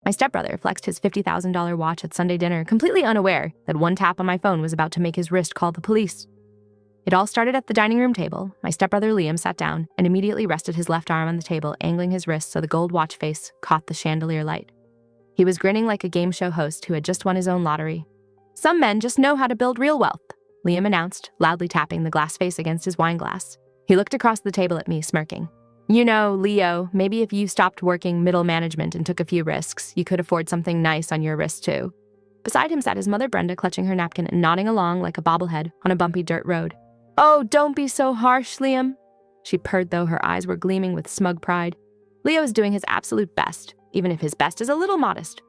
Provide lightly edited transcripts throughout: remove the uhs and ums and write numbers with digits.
My stepbrother flexed his $50,000 watch at Sunday dinner, completely unaware that one tap on my phone was about to make his wrist call the police. It all started at the dining room table. My stepbrother Liam sat down and immediately rested his left arm on the table, angling his wrist so the gold watch face caught the chandelier light. He was grinning like a game show host who had just won his own lottery. "Some men just know how to build real wealth," Liam announced, loudly tapping the glass face against his wine glass. He looked across the table at me, smirking. "You know, Leo, maybe if you stopped working middle management and took a few risks, you could afford something nice on your wrist too." Beside him sat his mother Brenda, clutching her napkin and nodding along like a bobblehead on a bumpy dirt road. "Oh, don't be so harsh, Liam," she purred, though her eyes were gleaming with smug pride. Leo is doing his absolute best, even if his best is a little modest.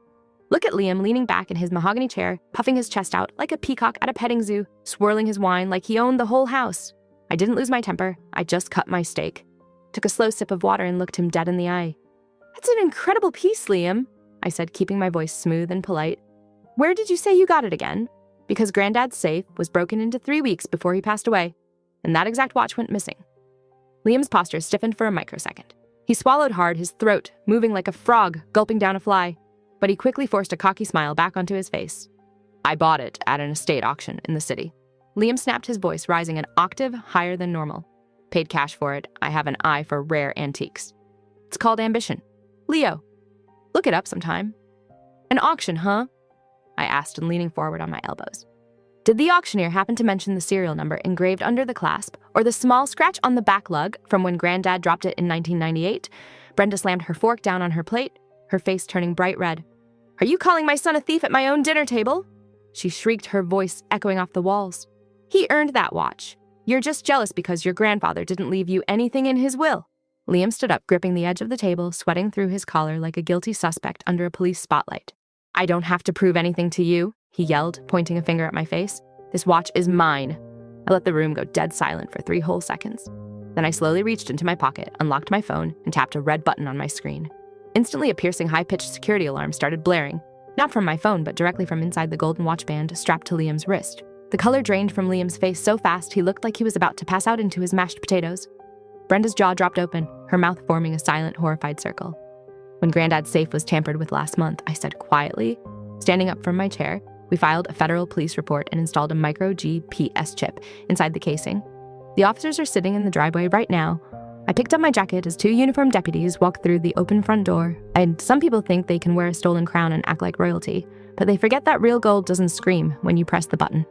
Look at Liam leaning back in his mahogany chair, puffing his chest out like a peacock at a petting zoo, swirling his wine like he owned the whole house. I didn't lose my temper. I just cut my steak. Took a slow sip of water and looked him dead in the eye. "That's an incredible piece, Liam," I said, keeping my voice smooth and polite. "Where did you say you got it again?" "Because Granddad's safe was broken into 3 weeks before he passed away, and that exact watch went missing." Liam's posture stiffened for a microsecond. He swallowed hard, his throat moving like a frog gulping down a fly, but he quickly forced a cocky smile back onto his face. "I bought it at an estate auction in the city." Liam snapped, his voice rising an octave higher than normal. "Paid cash for it. I have an eye for rare antiques. It's called ambition. Leo, look it up sometime." "An auction, huh?" I asked, leaning forward on my elbows. "Did the auctioneer happen to mention the serial number engraved under the clasp, or the small scratch on the back lug from when Granddad dropped it in 1998? Brenda slammed her fork down on her plate, her face turning bright red. "Are you calling my son a thief at my own dinner table?" she shrieked, her voice echoing off the walls. "He earned that watch. You're just jealous because your grandfather didn't leave you anything in his will." Liam stood up, gripping the edge of the table, sweating through his collar like a guilty suspect under a police spotlight. "I don't have to prove anything to you," he yelled, pointing a finger at my face. "This watch is mine." I let the room go dead silent for 3 whole seconds. Then I slowly reached into my pocket, unlocked my phone, and tapped a red button on my screen. Instantly, a piercing, high-pitched security alarm started blaring, not from my phone, but directly from inside the golden watch band strapped to Liam's wrist. The color drained from Liam's face so fast he looked like he was about to pass out into his mashed potatoes. Brenda's jaw dropped open, her mouth forming a silent, horrified circle. "When Granddad's safe was tampered with last month," I said quietly. Standing up from my chair, we filed a federal police report and installed a micro GPS chip inside the casing. The officers are sitting in the driveway right now. I picked up my jacket as 2 uniformed deputies walked through the open front door, and some people think they can wear a stolen crown and act like royalty, but they forget that real gold doesn't scream when you press the button.